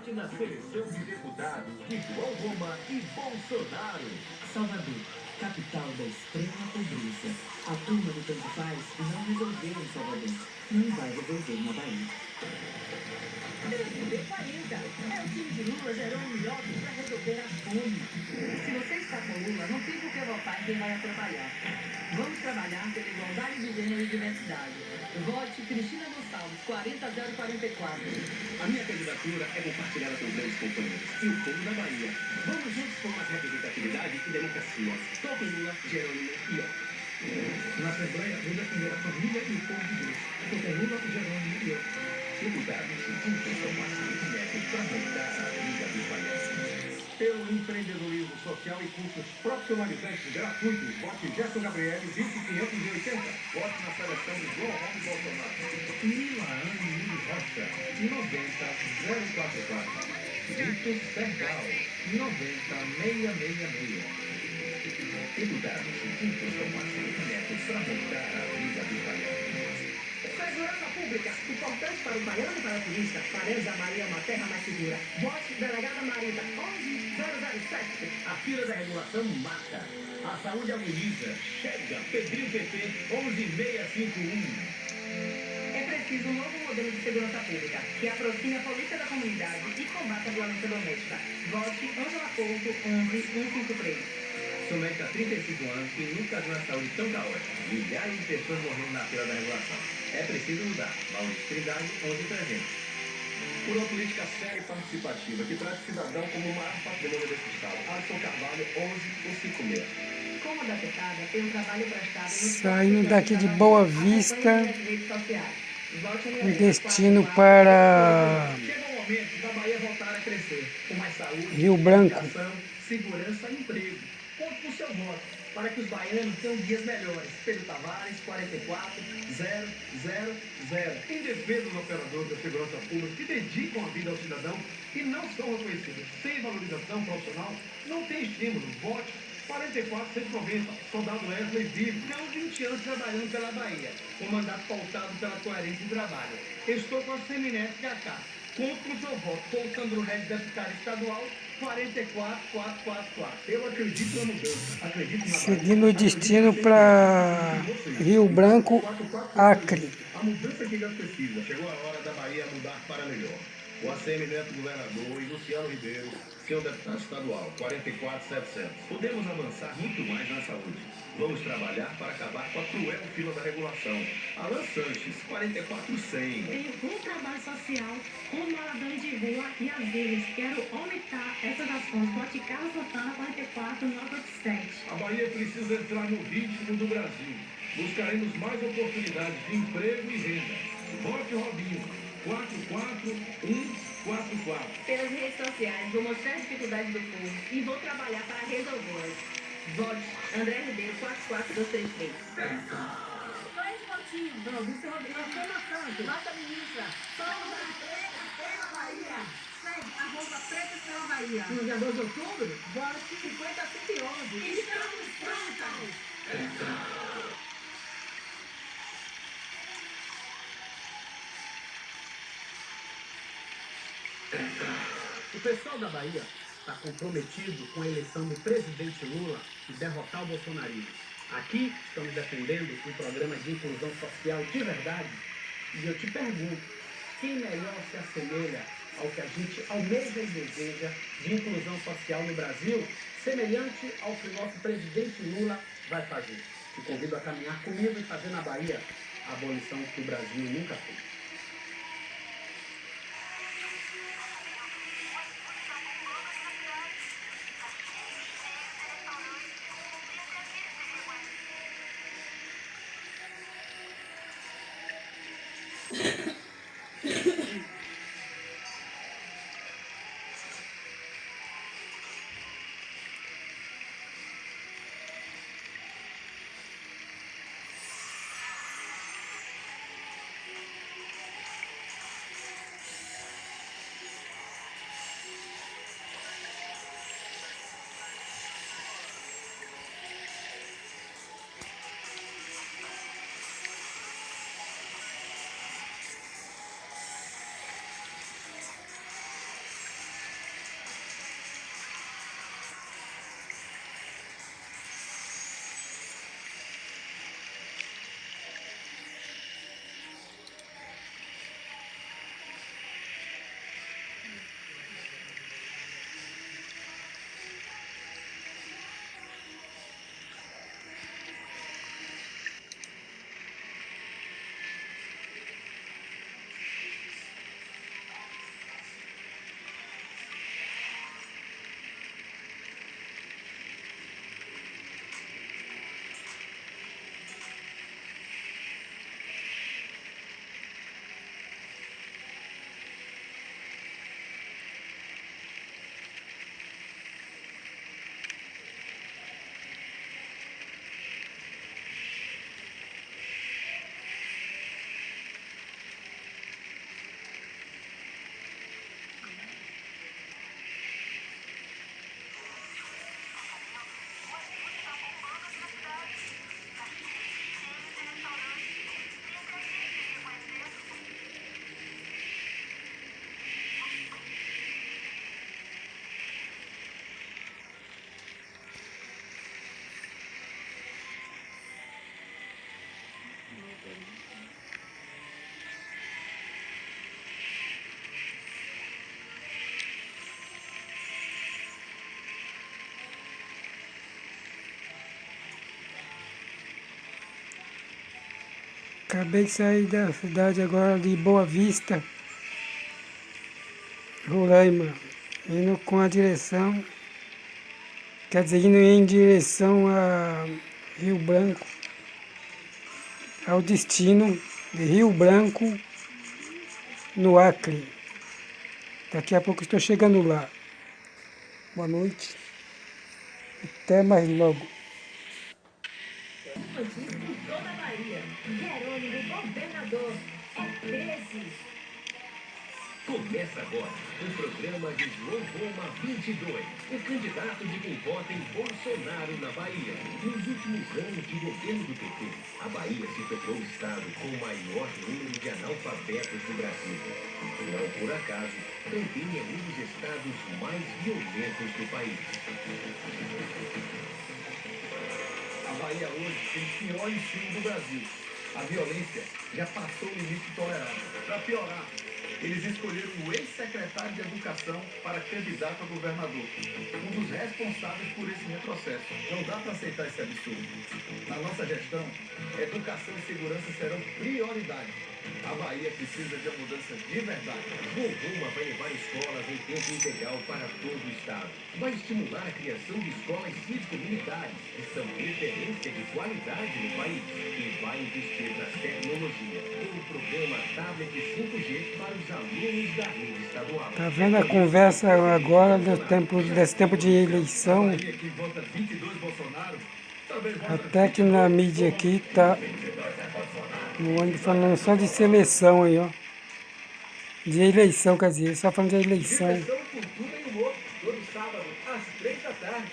Vote na seleção de deputados de João Roma e Bolsonaro. Salvador, capital da extrema pobreza. A turma do Tanto Faz não resolveu em Salvador. Não vai resolver na Bahia. B40. É o time de Lula Jerônimo Lopes para resolver a fome. Se você está com Lula, não tem por que votar em quem vai atrapalhar. Vamos trabalhar pela igualdade de gênero e diversidade. Vote Cristina Gonçalves, 40044. A minha candidatura é compartilhada com grandes companheiros e o povo da Bahia. Vamos juntos por mais representatividade e democracia. Toque Lula, Jerônimo e eu. Na Assembleia, vou defender a família e o povo de Deus. Toque Lula, Jerônimo e eu. Deputados juntos com máximo de método para montar a vida dos baianos. Pelo empreendedorismo social e cursos profissionalizantes gratuitos, vote Gerson Gabriel, 20580. Vote na seleção de João Roma e Bolsonaro. Milaane Mili Rocha, 90044. Vitor Sergal, 90666. Deputados juntos com máximo de método para montar a vida dos baianos. Segurança pública, importante para o baiano e para a turista. Paredes da Bahia é uma terra mais segura. Vote delegada Marita, 11007. A fila da regulação mata. A saúde agoniza. Chega, Pedrinho PT, 11651. É preciso um novo modelo de segurança pública que aproxime a polícia da comunidade e combata a violência doméstica. Vote Ângela Porto, 11153. Somente há 35 anos que nunca viu uma saúde tão caótica. Milhares de pessoas morrendo na fila da regulação. É preciso mudar. Maurício Trindade, 11300. Por uma política séria e participativa que trata o cidadão como o maior patrimônio desse Estado. Alisson Carvalho, 11156. Como da Secada tem um trabalho prestado no Saindo daqui de Boa Vista, nas redes sociais. Vote com destino para Chega o momento da Bahia voltar a crescer. Com mais saúde, Rio Branco. educação, segurança e emprego. Conte com o seu voto para que os baianos tenham dias melhores. Pedro Tavares, 44000. Em defesa dos operadores da segurança pública que dedicam a vida ao cidadão e não são reconhecidos. Sem valorização profissional, não tem estímulo. Vote 44190. Soldado Wesley vive, tem uns 20 anos trabalhando pela Bahia. Um mandato pautado pela coerência de trabalho. Estou com a Semineto Cacá. Conto com o seu voto. Com o Sandro Redes, deputado estadual, 44444. Eu acredito na mudança. Acredito na seguindo o destino para Rio Branco, Acre. A mudança que já precisa. Chegou a hora da Bahia mudar para melhor. O ACM Neto, governador, e Luciano Ribeiro, seu deputado estadual, 44700. Podemos avançar muito mais na saúde. Vamos trabalhar para acabar com a cruel fila da regulação. Alan Sanches, 44100. Tenho um trabalho social com moradores de rua e asilos. Quero aumentar essas ações. Vote Carlos Santana, 44987. A Bahia precisa entrar no ritmo do Brasil. Buscaremos mais oportunidades de emprego e renda. Vote Robinho, 44144. Pelas redes sociais, vou mostrar as dificuldades do povo e vou trabalhar para resolvê-las. Vote André Ribeiro, 44233. 2 votinhos. Não, Vice Rodrigo, Nossa ministra, somos a preta pela Bahia. Sempre a roupa preta pela Bahia. no dia 2 de outubro, vote 50111. Estamos prontas. O pessoal da Bahia está comprometido com a eleição do presidente Lula e derrotar o bolsonarismo. Aqui estamos defendendo um programa de inclusão social de verdade. E eu te pergunto, quem melhor se assemelha ao que a gente almeja e deseja de inclusão social no Brasil, semelhante ao que o nosso presidente Lula vai fazer? Te convido a caminhar comigo e fazer na Bahia a abolição que o Brasil nunca fez. Acabei de sair da cidade agora de Boa Vista, Roraima, indo com a direção, quer dizer, indo em direção a Rio Branco, ao destino de Rio Branco, no Acre. Daqui a pouco estou chegando lá. Boa noite. Até mais logo. Notícias em toda a Bahia. Jerônimo, governador, é 13. Começa agora o programa de João Roma 22, o candidato de quem vota em Bolsonaro na Bahia. Nos últimos anos de governo do PT, a Bahia se tornou o estado com o maior número de analfabetos do Brasil. Não por acaso, também é um dos estados mais violentos do país. A Bahia hoje tem o pior ensino do Brasil. A violência já passou o limite tolerável. Para piorar, eles escolheram o ex-secretário de Educação para candidato a governador. Um dos responsáveis por esse retrocesso. Não dá para aceitar esse absurdo. Na nossa gestão, educação e segurança serão prioridade. A Bahia precisa de uma mudança de verdade. João Roma vai levar escolas em tempo integral para todo o estado. Vai estimular a criação de escolas cívico-militares, que são referência de qualidade no país. E vai investir na tecnologia, com o programa Tablet 5G para os alunos da rede estadual. Tá vendo a conversa agora desse tempo de eleição? Bahia que vota 22 Bolsonaro, também vota Até que na mídia aqui tá no ônibus falando só de seleção aí, ó. De eleição, quer dizer, só falando de eleição. Diversão, cultura e humor, todo sábado, às 3 da tarde.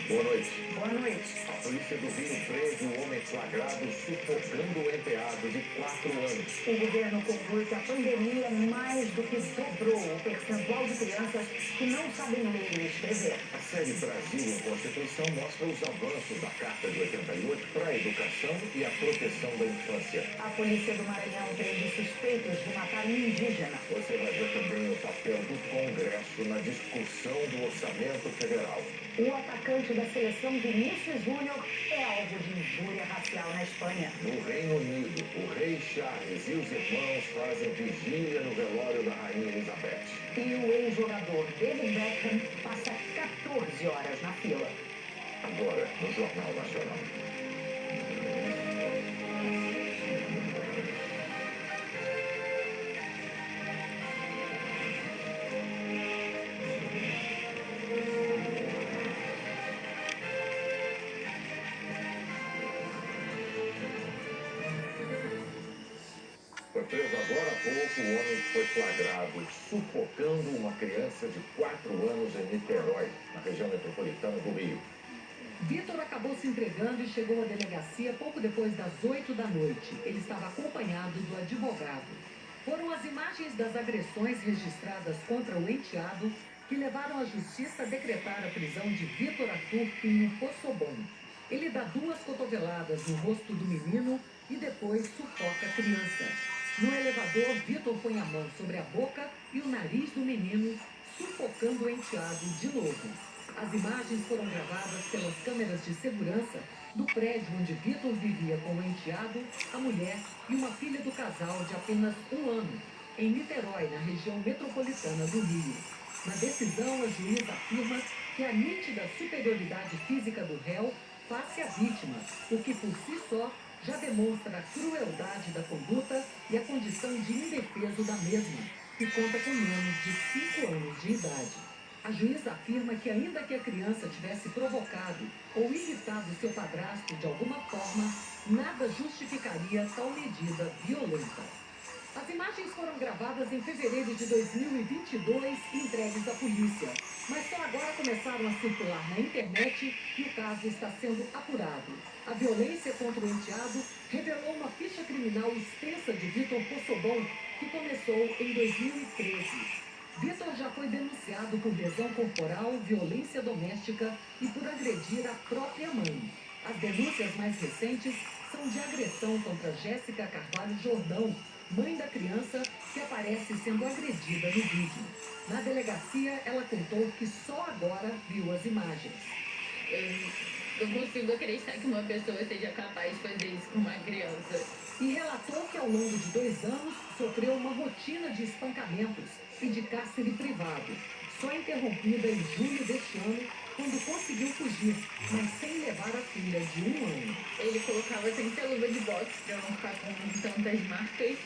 Boa noite. Boa noite. A polícia do Rio prende um homem flagrado sufocando o enteado de 4 anos. O governo conclui que a pandemia mais do que dobrou o percentual de crianças que não sabem ler e escrever. A série Brasil em Constituição mostra os avanços da Carta de 88 para a educação e a proteção da infância. A polícia do Maranhão prende suspeitos de matar um indígena. Você vai ver também o papel do Congresso na discussão do orçamento federal. O atacante da seleção Vinícius Júnior é alvo de injúria racial na Espanha. No Reino Unido, o rei Charles e os irmãos fazem vigília no velório da rainha Elizabeth. E o ex-jogador David Beckham passa 14 horas na fila. Agora, no Jornal Nacional. Foi preso agora há pouco o homem que foi flagrado sufocando uma criança de 4 anos em Niterói, na região metropolitana do Rio. Vitor acabou se entregando e chegou à delegacia pouco depois das 8 da noite. Ele estava acompanhado do advogado. Foram as imagens das agressões registradas contra o enteado que levaram a justiça a decretar a prisão de Vitor Arthur Pinho Possobon. Ele dá 2 cotoveladas no rosto do menino e depois sufoca a criança. No elevador, Vitor põe a mão sobre a boca e o nariz do menino, sufocando o enteado de novo. As imagens foram gravadas pelas câmeras de segurança do prédio onde Vitor vivia com o enteado, a mulher e uma filha do casal de apenas 1 ano, em Niterói, na região metropolitana do Rio. Na decisão, a juíza afirma que a nítida superioridade física do réu face à vítima, o que por si só já demonstra a crueldade da conduta e a condição de indefeso da mesma, que conta com menos de 5 anos de idade. A juíza afirma que ainda que a criança tivesse provocado ou irritado seu padrasto de alguma forma, nada justificaria tal medida violenta. As imagens foram gravadas em fevereiro de 2022 e entregues à polícia, mas só agora começaram a circular na internet e o caso está sendo apurado. A violência contra o enteado revelou uma ficha criminal extensa de Vitor Possobon, que começou em 2013. Vitor já foi denunciado por lesão corporal, violência doméstica e por agredir a própria mãe. As denúncias mais recentes são de agressão contra Jéssica Carvalho Jordão, mãe da criança que aparece sendo agredida no vídeo. Na delegacia, ela contou que só agora viu as imagens. Eu não consigo acreditar que uma pessoa seja capaz de fazer isso com uma criança. E relatou que ao longo de 2 anos sofreu uma rotina de espancamentos e de cárcere privado, só interrompida em julho deste ano, quando conseguiu fugir, mas sem levar a filha de 1 ano. Ele colocava sempre a luva de boxe pra não ficar com tantas marcas.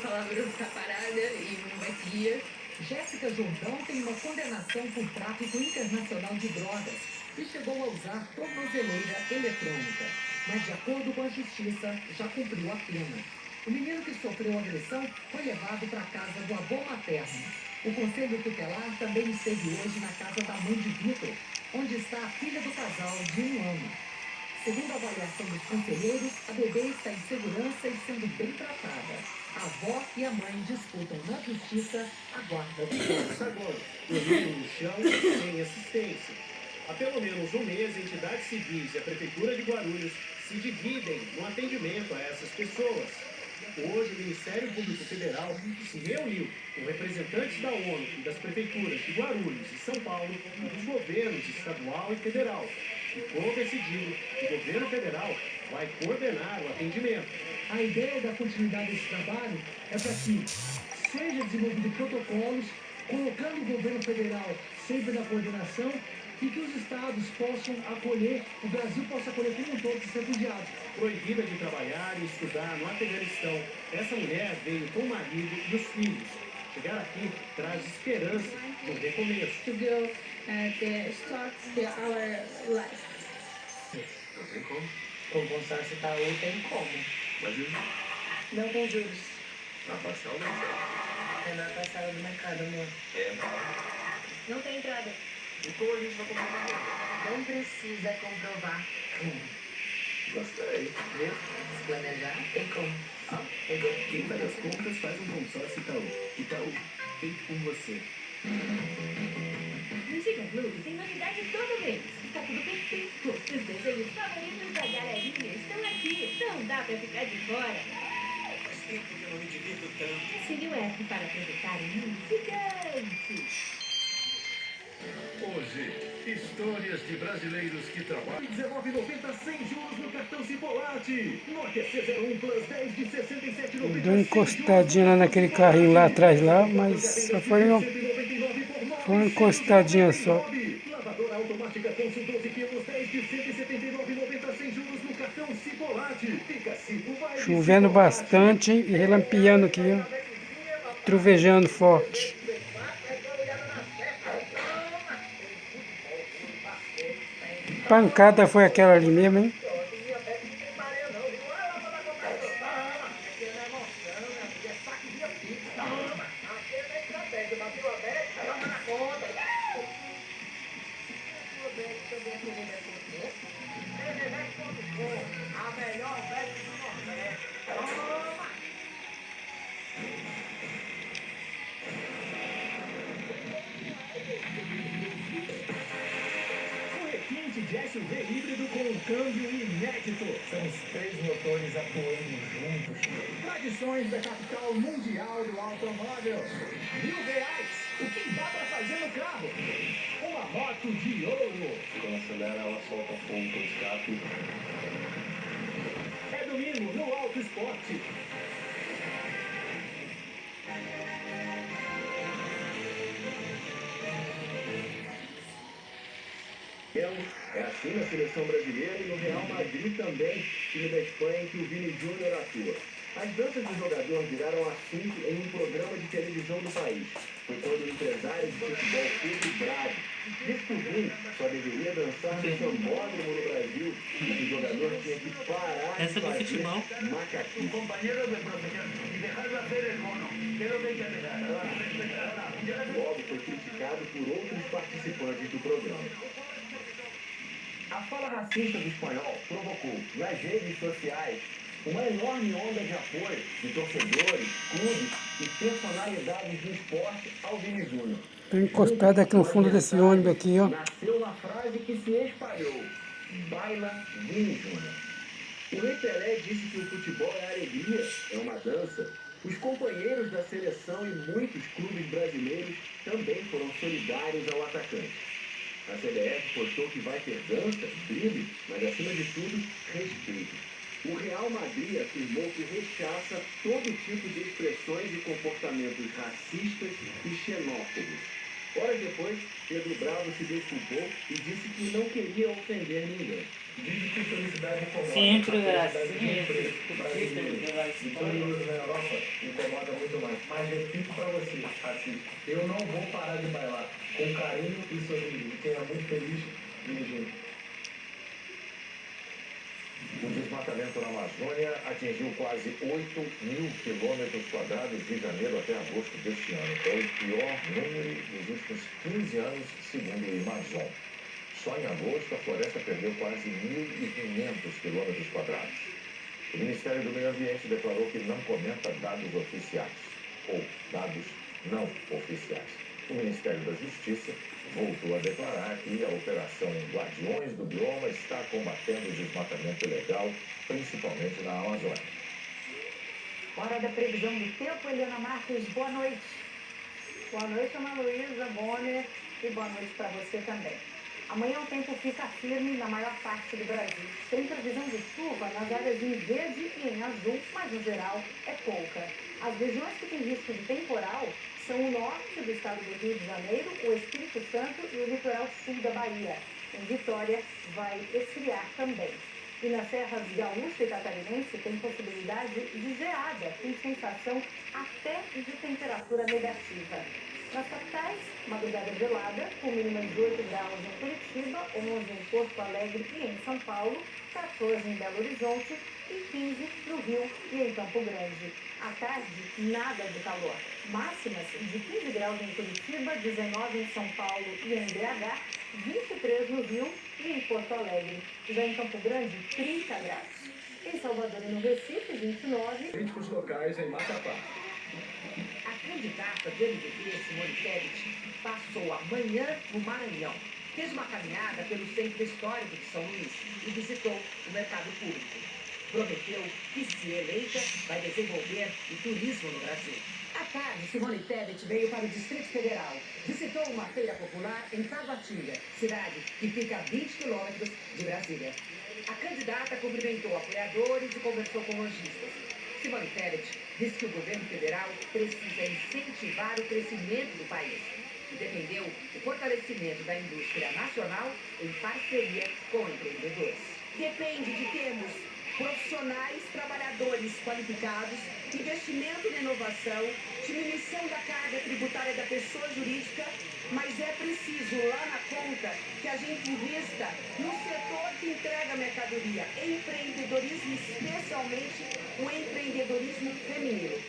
Falava pra eu ficar parada e não batia. Jéssica Jordão tem uma condenação por tráfico internacional de drogas e chegou a usar tornozeleira eletrônica. Mas, de acordo com a justiça, já cumpriu a pena. O menino que sofreu agressão foi levado para a casa do avô materno. O Conselho Tutelar também esteve hoje na casa da mãe de Vitor, onde está a filha do casal de 1 ano. Segundo a avaliação dos conselheiros, a bebê está em segurança e sendo bem tratada. A avó e a mãe disputam na justiça a guarda do corpo. Agora, dormindo no chão, sem assistência. Há pelo menos um mês, entidades civis e a Prefeitura de Guarulhos se dividem no atendimento a essas pessoas. Hoje, o Ministério Público Federal se reuniu com representantes da ONU e das prefeituras de Guarulhos e São Paulo e dos governos estadual e federal. E foi decidido que o governo federal vai coordenar o atendimento. A ideia da continuidade desse trabalho é para que seja desenvolvido protocolos, colocando o governo federal sempre na coordenação e que os estados possam acolher, o Brasil possa acolher como um todo esses refugiados. Proibida de trabalhar e estudar no Afeganistão, essa mulher veio com o marido e os filhos. Chegar aqui traz esperança de um recomeço. To go start our life. Não tem como. Com o consórcio Itaú tem como. Mas eu Não tem juros. na parcial não sei. É na parcela do mercado, amor. Não tem entrada. Então a gente vai comprovar. Não precisa comprovar. Gostei. Viu? Se planejar, tem como. Entendeu? Quem faz as contas faz um consórcio Itaú. Itaú, feito por você. No Chicken Club tem novidade toda vez. Está tudo perfeito. Os desenhos favoritos da galerinha estão aqui. Não dá pra ficar de fora. Faz tempo que eu não me divirto tanto. Assine o app para aproveitar um mundo gigante. Hoje, histórias de brasileiros que trabalham. R$19,90 sem juros no cartão Cipolate. Nokia C01 Plus 10 de R$67,90. Deu uma encostadinha lá naquele carrinho lá atrás lá, mas só foi uma encostadinha só. Lavadora automática Consul 12 quilos 10 de R$179,90 sem juros no cartão Cipolate. Fica 5 vai. Chovendo bastante e relampeando aqui, ó. Trovejando forte. Pancada foi aquela ali mesmo, hein? De SUV híbrido com um câmbio inédito. São os 3 motores atuando juntos. Tradições da capital mundial do automóvel. R$1.000. O que dá para fazer no carro? Uma moto de ouro. Quando acelera, ela solta fogo para o escape. É domingo no Auto Esporte. É assim na seleção brasileira e no Real Madrid também, time da Espanha em que o Vini Júnior atua. As danças do jogador viraram assunto em um programa de televisão do país. Foi quando o empresário de futebol Pedro Bravo descobriu que só deveria dançar no sambódromo no Brasil e que o jogador tinha que parar de fazer macaquinho. Logo foi criticado por outros participantes do programa. A fala racista do espanhol provocou, nas redes sociais, uma enorme onda de apoio de torcedores, clubes e personalidades do esporte ao Vini Júnior. Tô encostado aqui no fundo desse ônibus aqui, ó. Nasceu uma frase que se espalhou: baila Vini Júnior. O Rei Pelé disse que o futebol é alegria, é uma dança. Os companheiros da seleção e muitos clubes brasileiros também foram solidários ao atacante. A CBF postou que vai ter dança, drible, mas acima de tudo, respeito. O Real Madrid afirmou que rechaça todo tipo de expressões e comportamentos racistas e xenófobos. Horas depois, Pedro Bravo se desculpou e disse que não queria ofender ninguém. Diz que felicidade incomoda. Sempre A assim, felicidade sempre brasileiro. pela E história. tudo na Europa incomoda muito mais. Mas repito para você, assim, eu não vou parar de bailar com carinho e sorriso. E quem é muito feliz, dirigindo. O desmatamento na Amazônia atingiu quase 8 mil quilômetros quadrados de janeiro até agosto deste ano. É o pior número dos últimos 15 anos, segundo o Amazon. Só em agosto, a floresta perdeu quase 1.500 quilômetros quadrados. O Ministério do Meio Ambiente declarou que não comenta dados oficiais, ou dados não oficiais. O Ministério da Justiça voltou a declarar que a Operação Guardiões do Bioma está combatendo o desmatamento ilegal, principalmente na Amazônia. Hora da previsão do tempo, Eliana Marques, boa noite. Boa noite, Ana Luísa, Bonner, e boa noite para você também. Amanhã o tempo fica firme na maior parte do Brasil. Tem previsão de chuva nas áreas em verde e em azul, mas no geral é pouca. As regiões que têm risco de temporal são o norte do estado do Rio de Janeiro, o Espírito Santo e o litoral sul da Bahia. Em Vitória vai esfriar também. E nas serras gaúcha e catarinense tem possibilidade de geada, com sensação até de temperatura negativa. Nas capitais, madrugada gelada, com mínima de 8 graus em Curitiba, 11 em Porto Alegre e em São Paulo, 14 em Belo Horizonte e 15 no Rio e em Campo Grande. À tarde, nada de calor. Máximas de 15 graus em Curitiba, 19 em São Paulo e em BH, 23 no Rio e em Porto Alegre. Já em Campo Grande, 30 graus. Em Salvador e no Recife, 29. Críticos locais em Macapá. A candidata do MDB, Simone Tebet, passou amanhã no Maranhão. Fez uma caminhada pelo centro histórico de São Luís e visitou o mercado público. Prometeu que, se eleita, vai desenvolver o turismo no Brasil. À tarde, Simone Tebet veio para o Distrito Federal. Visitou uma feira popular em Taguatinga, cidade que fica a 20 quilômetros de Brasília. A candidata cumprimentou apoiadores e conversou com lojistas. Simone Tebet disse que o governo federal precisa incentivar o crescimento do país e defendeu o fortalecimento da indústria nacional em parceria com empreendedores. Depende de termos profissionais, trabalhadores qualificados, investimento na inovação, diminuição da carga tributária da pessoa jurídica, mas é preciso lá na conta que a gente invista no setor que entrega mercadoria, empreendedorismo, especialmente o empreendedorismo feminino.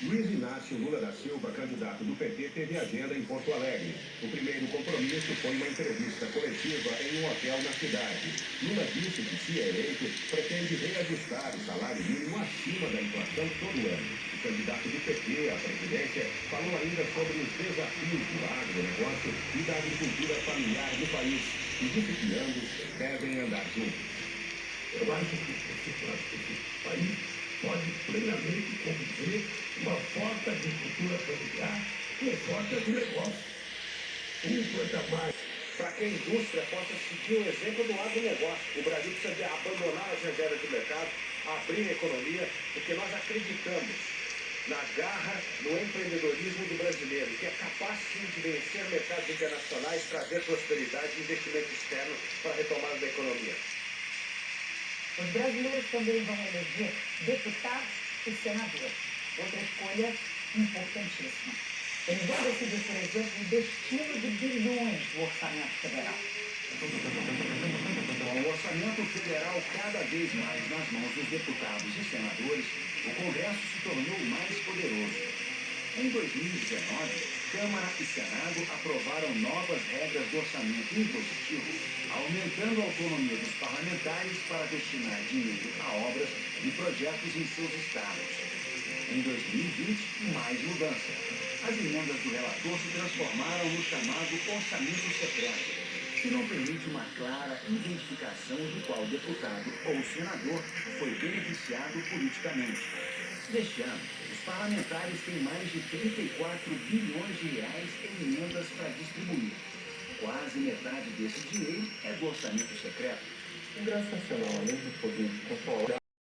Luiz Inácio Lula da Silva, candidato do PT, teve agenda em Porto Alegre. O primeiro compromisso foi uma entrevista coletiva em um hotel na cidade. Lula disse que, se eleito, pretende reajustar o salário mínimo acima da inflação todo ano. O candidato do PT à presidência falou ainda sobre os desafios do agronegócio e da agricultura familiar do país e disse que ambos devem andar juntos. Eu acho que esse país pode plenamente conviver uma forte agricultura familiar com forte agronegócio. Quanto mais. Para que a indústria possa seguir o exemplo do agronegócio. O Brasil precisa abandonar as reservas de mercado, abrir a economia, porque nós acreditamos na garra, no empreendedorismo do brasileiro, que é capaz sim de vencer mercados internacionais, trazer prosperidade e investimento externo para a retomada da economia. Os brasileiros também vão eleger deputados e senadores. Outra escolha importantíssima. Eles vão decidir, por exemplo, o destino de bilhões do orçamento federal. Com o orçamento federal cada vez mais nas mãos dos deputados e senadores, o Congresso se tornou mais poderoso. Em 2019, Câmara e Senado aprovaram novas regras do orçamento impositivo, aumentando a autonomia dos parlamentares para destinar dinheiro a obras e projetos em seus estados. Em 2020, mais mudança. As emendas do relator se transformaram no chamado orçamento secreto, que não permite uma clara identificação de qual deputado ou senador foi beneficiado politicamente. Neste ano, os parlamentares têm mais de 34 bilhões de reais em emendas para distribuir. Quase metade desse dinheiro é do orçamento secreto. O Congresso Nacional, além do poder de controlar